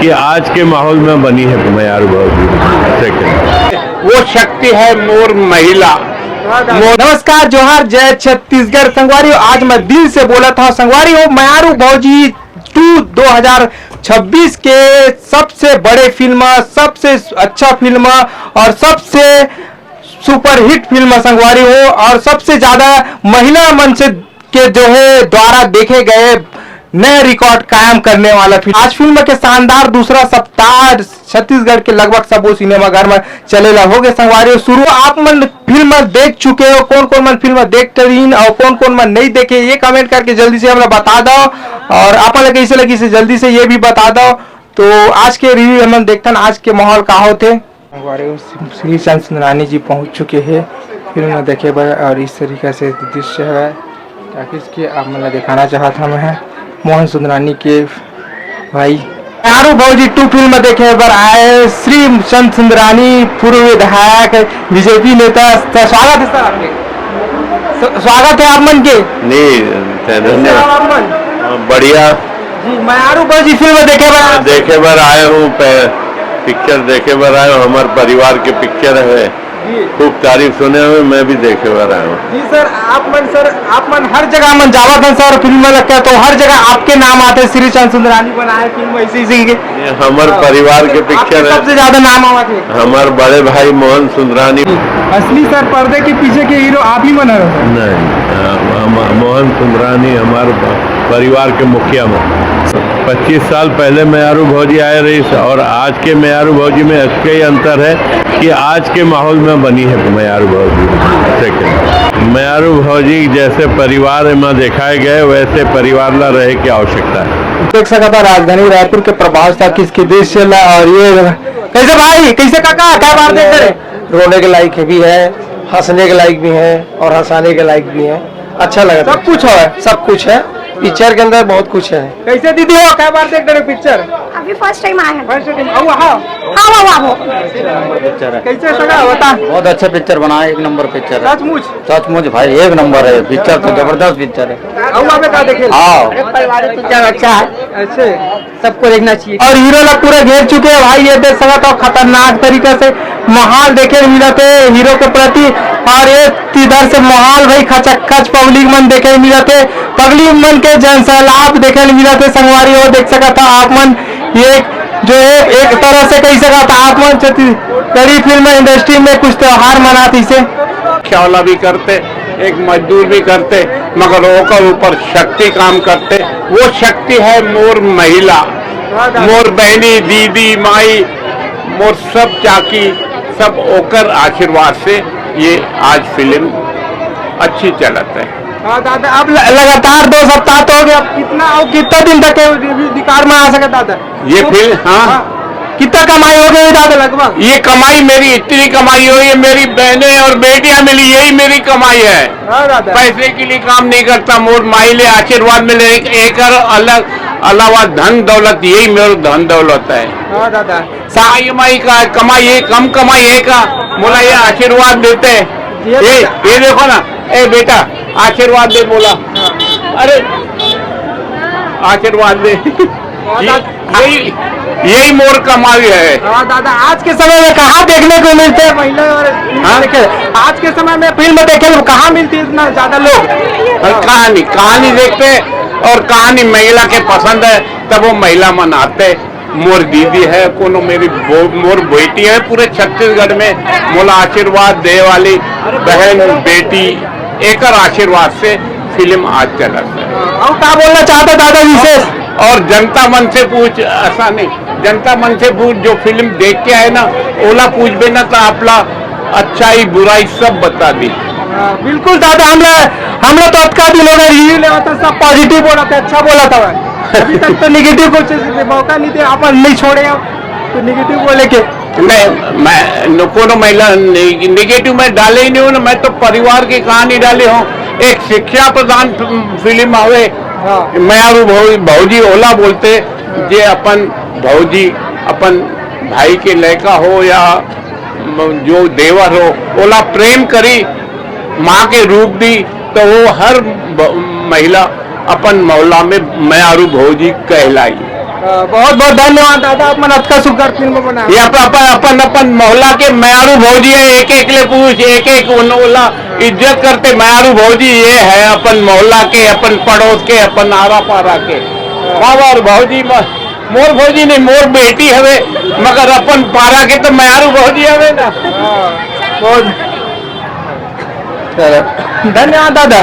कि आज के माहौल में बनी है मयारू भौजी। सेकंड वो शक्ति है मोर महिला। नमस्कार, जोहार, जय छत्तीसगढ़। संगवारी आज मैं दिल से बोला था संगवारी हो, मयारू भौजी 2 2026 के सबसे बड़े फिल्म, सबसे अच्छा फिल्म और सबसे सुपरहिट फिल्म संगवारी हो, और सबसे ज्यादा महिला मंच के जो है द्वारा देखे गए नए रिकॉर्ड कायम करने वाला फिल्म। आज फिल्म के शानदार दूसरा सप्ताह छत्तीसगढ़ के लगभग सब सिनेमाघर में चलेला हो गए संगवारी शुरू। आप मन फिल्म देख चुके हो, कौन कौन मन फिल्म देख टरीन और कौन कौन मन नहीं देखे, ये कमेंट करके जल्दी से हमें बता दो, और आप लोग कैसे लगी से जल्दी से ये भी बता दो। तो आज के रिव्यू हम देखते हैं आज के माहौल का होते। श्री चंद्रानी जी पहुंच चुके हैं फिल्म देखे भाई, और इस तरीके से दृश्य है ताकि इसके आप मतलब दिखाना चाहता मैं मोहन सुंदरानी के भाई मयारू भौजी 2 फिल्म देखे पर आए श्री चंद सुंदरानी, पूर्व विधायक, बीजेपी नेता। स्वागत है सर आपके, स्वागत है आप मन के। नहीं बढ़िया जी, मयारू भौजी फिल्म देखे पर आए हूँ, पिक्चर देखे बर आए हूँ। हमारे परिवार के पिक्चर है, खूब तारीफ सुने हुए, मैं भी देखे बर आया हूँ। जी सर, आप मन हर जगह मन जावत हैं सर, फिल्म में लगता है तो हर जगह आपके नाम आते हैं। श्री चंद सुंदरानी बनाए फिल्म इसी के हमारे परिवार के पिक्चर है, सबसे ज्यादा नाम आवा थे हमारे बड़े भाई मोहन सुंदरानी। असली सर पर्दे के पीछे के हीरो आप ही बना रहे? नहीं, मोहन सुंदरानी हमारे परिवार के मुखिया में 25 साल पहले मयारू भौजी आए रही, और आज के मयारू भौजी में इसके ही अंतर है कि आज के माहौल में बनी है मयारू भौजी। सेकंड मयारू भौजी जैसे परिवार में दिखाए गए वैसे परिवार ला रहे की आवश्यकता है। देख सका था राजधानी रायपुर के प्रभावशाली किसकी दृश्य, और ये कैसे भाई, कैसे काका क्या बात देख रहे? रोने के लायक भी है, हंसने के लायक भी है और हंसाने के लायक भी है। अच्छा लगा, सब कुछ है, सब कुछ है पिक्चर के अंदर, बहुत कुछ है। कैसे दीदी हो, क्या बार देख रहे पिक्चर? अभी फर्स्ट टाइम आए हैं। फर्स्ट टाइम आओ आओ पिक्चर है, कैसे सगा बता? बहुत अच्छा पिक्चर बना है, एक नंबर पिक्चर है, सचमुच भाई एक नंबर है पिक्चर, तो जबरदस्त पिक्चर है। आओ आप का देखे? हाँ, पारिवारिक पिक्चर अच्छा है, अच्छे सबको देखना चाहिए। और हीरो लोग पूरे घेर चुके हैं भाई, ये देख सका तो खतरनाक तरीके से माहौल देखे मिला थे हीरो के प्रति, और ये इधर से माहौल भाई खचखच पब्लिक मन देखे मिला थे, पब्लिक मन के जनसैलाब देखे मिला थे संगवारी हो। देख सका था आप मन, ये जो है एक तरह से कह सका था आप मन छत्तीसगढ़ी फिल्म इंडस्ट्री में कुछ त्योहार मनाते इसे ख्याला भी करते, एक मजदूर भी करते, मगर ओकर ऊपर शक्ति काम करते। वो शक्ति है मोर महिला, मोर बहनी, दीदी, माई, मोर सब चाकी, सब ओकर आशीर्वाद से ये आज फिल्म अच्छी चलत है। हाँ दादा, अब लगातार 2 सप्ताह तो हो गया, कितना दिन तक अधिकार में आ सका दादा ये फिल्म? हाँ, कितना कमाई हो गई दादा लगभग? ये कमाई मेरी इतनी कमाई हुई है, मेरी बहनें और बेटियां मिली, यही मेरी कमाई है। हाँ दादा, पैसे के लिए काम नहीं करता, मोर माइले आशीर्वाद मिले, एक अलग अलावा धन दौलत, यही मेरा धन दौलत है। हाँ दादा, साई माई का कमाई है, कम कमाई है का बोला, ये आशीर्वाद देते। ये देखो ना, ए बेटा आशीर्वाद दे बोला, अरे आशीर्वाद दे, यही मोर कमाई है। हाँ दादा, आज के समय में कहाँ देखने को मिलते हैं महिला और आज के समय में फिल्म देखे कहाँ मिलती है इतना ज्यादा लोग? कहानी देखते, और कहानी महिला के पसंद है तब वो महिला मनाते। मोर दीदी है, कोनो मेरी मोर बेटी है, पूरे छत्तीसगढ़ में मोला आशीर्वाद दे वाली बहन बेटी, एक आशीर्वाद से फिल्म आज चलत है। और क्या बोलना चाहते दादा विशेष? और जनता मन से पूछ, ऐसा नहीं, जनता मन से पूछ, जो फिल्म देख के आए ना ओला पूछ बे ना तो आपला अच्छाई बुराई सब बता दी। बिल्कुल दादा, हम लोग तो अटका दिन हो गए, रिव्यू ले आता सब पॉजिटिव बोला था, अच्छा बोला था। अभी तक तो निगेटिव कुछ मौका नहीं दिया, आप नहीं छोड़े तो निगेटिव बोले के। मैं कोनो महिला निगेटिव में डाले ही नहीं हूँ, मैं तो परिवार की कहानी डाले हूँ। एक शिक्षा प्रदान फिल्म आवे, मयारू भौजी ओला बोलते, जे अपन भौजी अपन भाई के लड़का हो या जो देवर हो, ओला प्रेम करी, माँ के रूप दी, तो वो हर महिला अपन मौला में मयारू भौजी कहलाई। बहुत बहुत धन्यवाद दादा, अपन अतका सुंदर फिल्म बना ये अपन अपन मोहल्ला के मयारू भौजी है, एक एक ले पूछ, एक एक ओला इज्जत करते मयारू भौजी ये है अपन मोहल्ला के, अपन पड़ोस के, अपन आरा पारा के। और भौजी मोर भौजी नहीं, मोर बेटी हवे, मगर अपन पारा के तो मयारू भौजी हवे ना। बहुत धन्यवाद दादा।